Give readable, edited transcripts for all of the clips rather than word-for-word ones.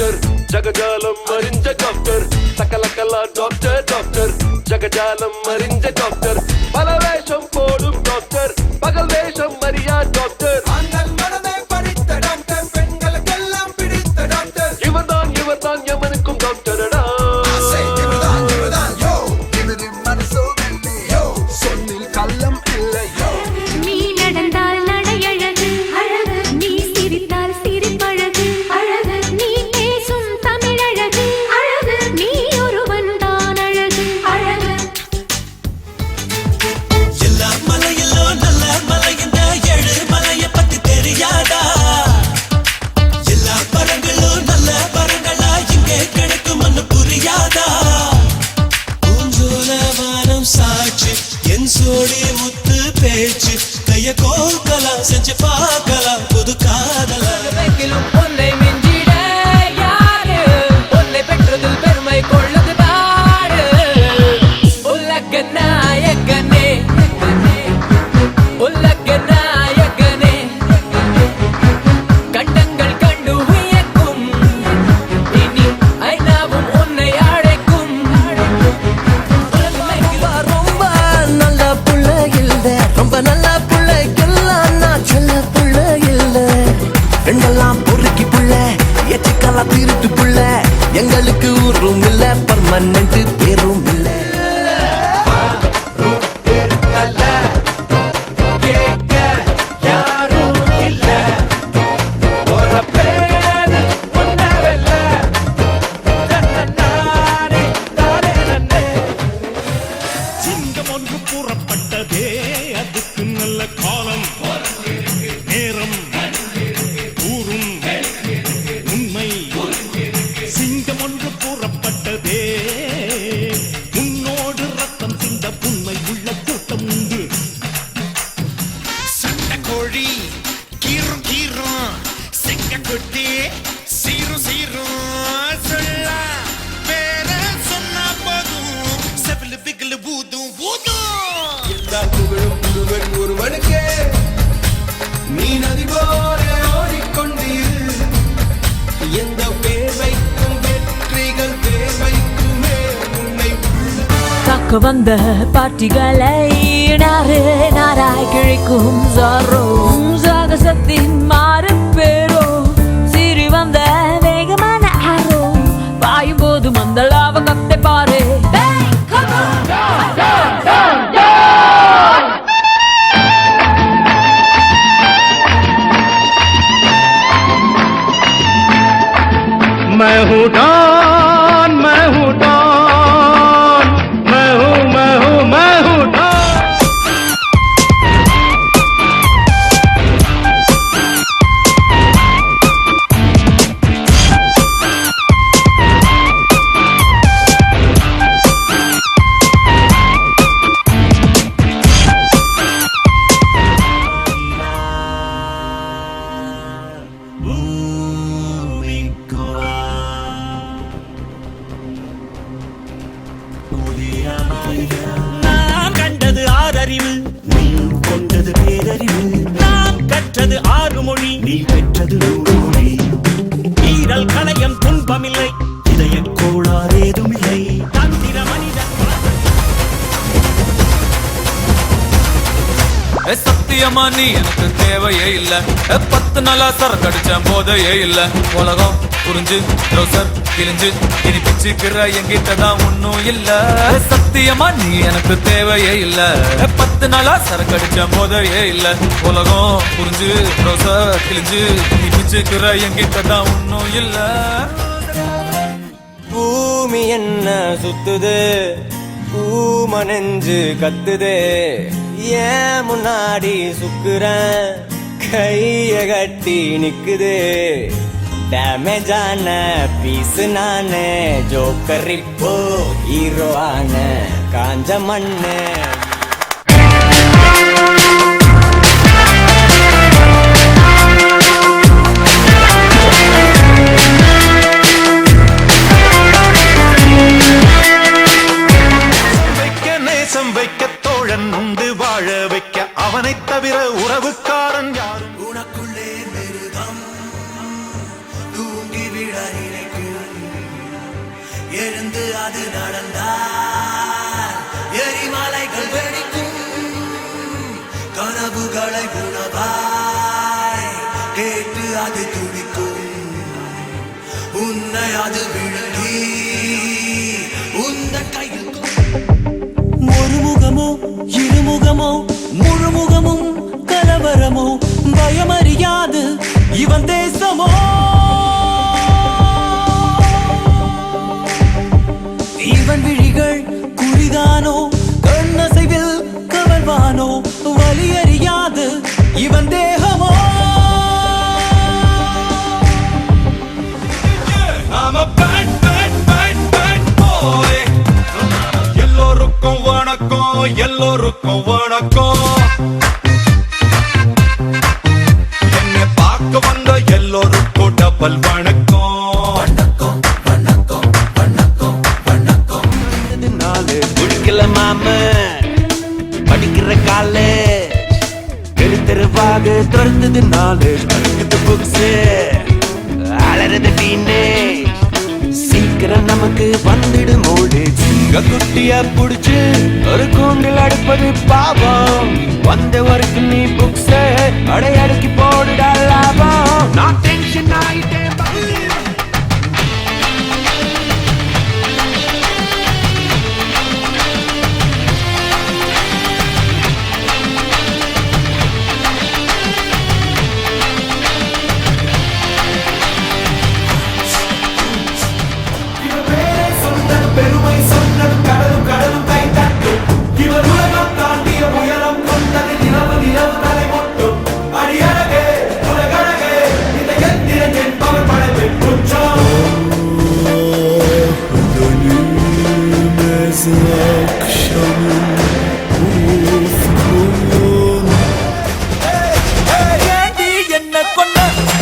Doctor జగజాలం మరించ doctor సకలకల డాక్టర్ డాక్టర్ జగజాలం మరించ డాక్టర్ பலவேஷம் போடும் டாக்டர் பகல் வேஷம் மரியா டாக்டர் இவர்தான் எவனுக்கும் டாக்டரடா சொன்னில் கள்ளம் இல்லையோ நீ நடந்தால் நடையழகு அழகு நீ சிரித்தால் சிரிப்பழகு அழகு நீ பேசும் தமிழழகு அழகு நீ ஒருவன் தான் அழகு அழகு எல்லா மலையிலோ நல்ல மலை இந்த ஏழு மலையை பத்தி தெரியாதா எல்லா பழங்களும் நல்ல பழங்களா இங்கே கிடைக்கும் புரியாதா பூஞ்சோலவானம் சாட்சி என் சோடி முத்து பேச்சு கைய கோக்கலாம் செஞ்சு பார்க்கலாம் புது காதலா உன்னை மிஞ்சிட யாரு உன்னை பெற்றதில் பெருமை கொள்ளது பாடு உலக நாயகனே உலக நாயகனே கண்டங்கள் கண்டு வியக்கும் இனி ஐநாவும் உன்னை அழைக்கும் ரொம்ப நல்ல புள்ள இல்ல ரொம்ப நல்ல புள்ளைக்கெல்லாம் நான் சொல்ல புள்ள இல்ல ரெண்டெல்லாம் பொறுக்கி புள்ள எச்சுக்கெல்லாம் திருட்டு புள்ள எங்களுக்கு ஊரும் இல்ல பர்மனன்ட் பேரும் இல்ல சிங்கம் ஒன்று கூறப்பட்டதே அதுக்கு நல்ல காலம் நேரம் கூறும் உண்மை சிங்கம் ஒன்று கூறப்பட்டதே உன்னோடு ரத்தம் சிந்த புண்மை உள்ள கூட்டம் உண்டு சண்டை கோழி கீரும் கீரும் செங்க கொட்டி சீரும் சீரும் சொல்ல வேற சொன்னா போதும் செவிலு பிகிலு ஊதும் ஊதும் எல்லா புகழும் ஒருவன் ஒருவனுக்கே நீ நதி போல ஓடிக்கொண்டீர் எந்த பேர் வைக்கும் வெற்றிகள் பேர் வைக்குமே உன்னை தாக்க வந்த பாட்டிகளை நாரே நாராய் கிழிக்கும் சாரோம் சாகசத்தின் மாறு பேரோ சிறி வந்த வேகமான ஆரோ பாயும் போது மந்தளாவ கத்தை பாரு मैं हूँ डॉन मैं हूँ डॉन मैं हूँ मैं हूँ मैं हूँ डॉन நான் கண்டது ஆறறிவு நீ கொண்டது பேரறிவு நான் கற்றது ஆறு மொழி நீ பெற்றது நூறு மொழி ஈரல் களையம் துன்பமில்லை இதய கோளாறேதுமில்லை தந்திர மனிதன் சத்தியமா நீ எனக்கு தேவையே இல்ல 10 நாளா சரக்கடிச்ச போதையே இல்ல உலகம் புரிஞ்சு ட்ரௌசர் கிழிஞ்சு இனி பிச்சுக்கிற என்கிட்டதான் ஒன்னும் இல்ல சத்தியமா நீ எனக்கு தேவையே இல்ல 10 நாளா சரக்கடிச்ச போதையே இல்ல உலகம் புரிஞ்சு ட்ரௌசர் கிழிஞ்சு இனி பிச்சுக்கிற என்கிட்டதான் ஒன்னும் இல்ல பூமி என்ன சுத்துது பூம நெஞ்சு கத்துது ஏன் முன்னாடி சுக்குறேன் கைய கட்டி நிக்குது டேமேஜான பீஸ் நானே ஜோக்கர் இப்போ ஹீரோ ஆன காஞ்ச மண்ணு தவிர உறவுக்காரன் யாரும் உனக்குள்ளே மிருகம் தூங்கி விட நினைக்கும் இங்கு அது நடந்தால் எரிமலைகள் வெடிக்கும் கனவுகளை உணவாய் கேட்டு அது துடிக்கும் உன்னை அது விழுங்கி உந்த கையில் ஒரு முகமோ இருமுகமோ முழுமுகமும் கலவரமோ பயமறியாது இவன் தேசமோ இவன் விழிகள் குறிதானோ கண்ணசைவில் கவர்வானோ வலியறியாது இவன் தேகமோ I'm a bad, bad, bad, bad boy. எல்லோருக்கும் வணக்கம், எல்லோருக்கும் வணக்கம். என்னை பார்க்க வந்த எல்லோருக்கும் டபுள் வணக்கம். வணக்கம் வணக்கம் வணக்கம் வணக்கம் நாலு குடிக்கல மாம படிக்கிற காலேஜ் எழுத்தருவாக துரத்துது நாலேஜ் படிக்குது புக்ஸ் அலறது டீனேஜ் சீக்கிரம் நமக்கு வந்துடு மூடு சிங்க குட்டிய புடிச்சு ஒரு கூண்டில் அடுப்பது பாவம் வந்த வரைக்கும் நீ புக்ஸ் அடையடுக்கி போடுடா லாபம் நான் டென்ஷன் ஆயிட்டேன் பெருமை சொன்னது கடலும் கடலும் கை தட்டும் இவர் உலகம் தாண்டிய உயரம் கொண்டது நிலவு நிலவு தலை முட்டும் அடியழகே உலகழகே இந்த எந்திரன் என்பவர் படைப்பின் குற்றம் என்ன கொண்ட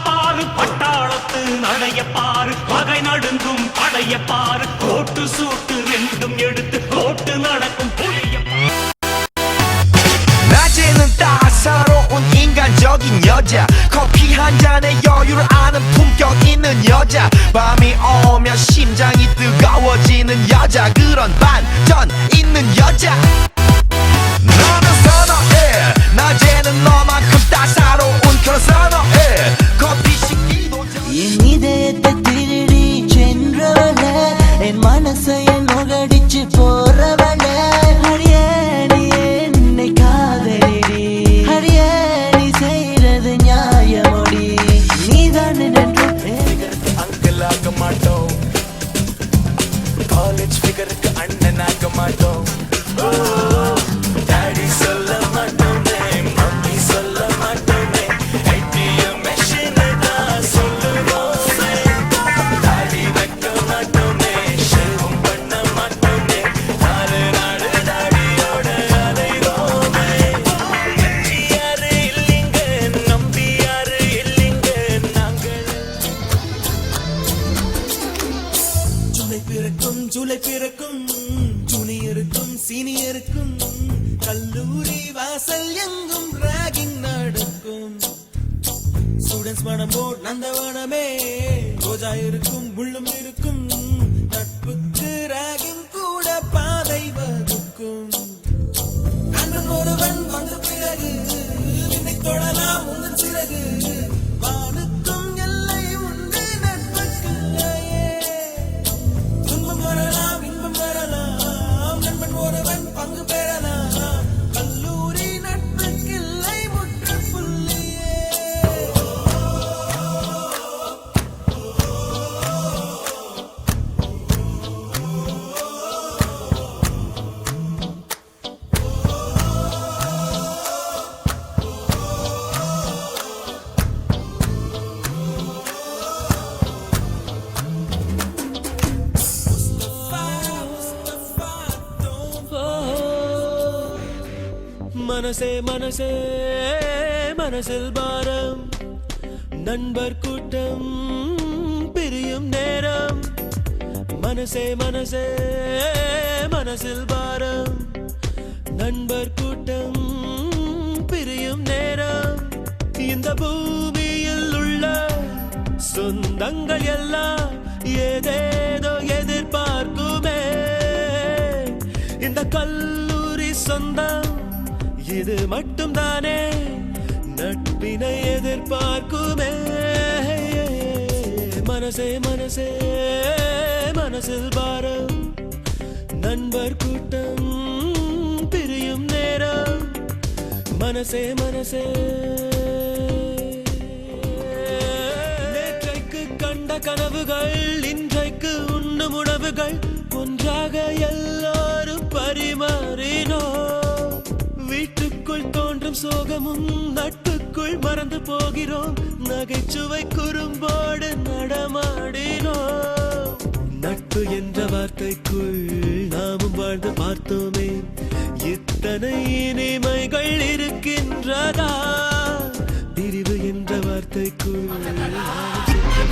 பாரு பட்டாளத்து நடைய பாரு பகை நடுங்கும் படைய பாரு கோட்டு சூட்டு ரெண்டும் எடுத்து கோட்டு நடக்கும் புளிய 낮에는 따사로운 인간적인 여자 커피 한 잔에 여유를 아는 품격 있는 여자 밤이 오면 심장이 뜨거워지는 여자 그런 반전 있는 여자 너는 선어해 낮에는 너만큼 따사로운 그런 선어해 커피 식기도 என் இதயத்தை திருடி சென்றவள என் மனசை நுகடிச்சு போறவள அடியே நீ என்னை காதலிடி அடியே நீ செய்யறது நியாயமோடி நீதான் என்று அங்கிள் ஆக மாட்டோம் காலேஜ் ஃபிகருக்கு அண்ணன் ஆக மாட்டோம் டாடி சொல்ல மாட்டோமே மம்மி சொல்ல மாட்டோமே ஐடிஎம் மெஷின் தான் சொல்லுவோமே டாடி வைக்க மாட்டோமே ஷேவும் பண்ண மாட்டோமே நாலு நாடு டாடியோட அலைவோமே யாரு இல்லைங்க நம்பி யாரு இல்லைங்க நாங்கள் ஜூலை பிறக்கும் ஜூனியருக்கும் சீனியருக்கும் கல்லூரி வாசல் எங்கும் ராகிங் நடக்கும் ஸ்டூடெண்ட்ஸ் மனம் போல் நந்தவனமே ரோஜா இருக்கும் முள்ளும் இருக்கும் நட்புக்கு ராகிங் கூட பாதை வகுக்கும் நண்பன் ஒருவன் வந்த பிறகு என்னை தொடலாம் உங்கள் சிறகு வானுக்கும் எல்லை உண்டு நட்புக்கு துன்பம் வரலாம் இன்பம் வரலாம் நண்பன் ஒருவன் பங்கு பெறலாம் கல்லூரி நட்புக்கில்லை முற்றுப்புள்ளியே மனசே மனசே மனசில் பாரம் நண்பர் கூட்டம் பிரியும் நேரம் மனசே மனசே மனசில் பாரம் நண்பர் கூட்டம் பிரியும் நேரம் இந்த பூமியில் உள்ள சொந்தங்கள் எல்லாம் ஏதேதோ எதிர்பார்க்குமே இந்த கல்லூரி சொந்தம் இது மட்டும் தானே நட்பினை எதிர்பார்க்குமே மனசே மனசே மனசில் பாரம் நண்பர் கூட்டம் பிரியும் நேரம் மனசே மனசே நேற்றைக்கு கண்ட கனவுகள் இன்றைக்கு உண்ணும் உணவுகள் ஒன்றாக எல்லோரும் பரிமாறினோ வீட்டுக்குள் தோன்றும் சோகமும் நட்புக்குள் மறந்து போகிறோம் நகைச்சுவை குறும்போடு நடமாடினோம் நட்பு என்ற வார்த்தைக்குள் நாமும் வாழ்ந்து பார்த்தோமே இத்தனை இனிமைகள் இருக்கின்றதா பிரிவு என்ற வார்த்தைக்குள் நாமும் சென்றோம்.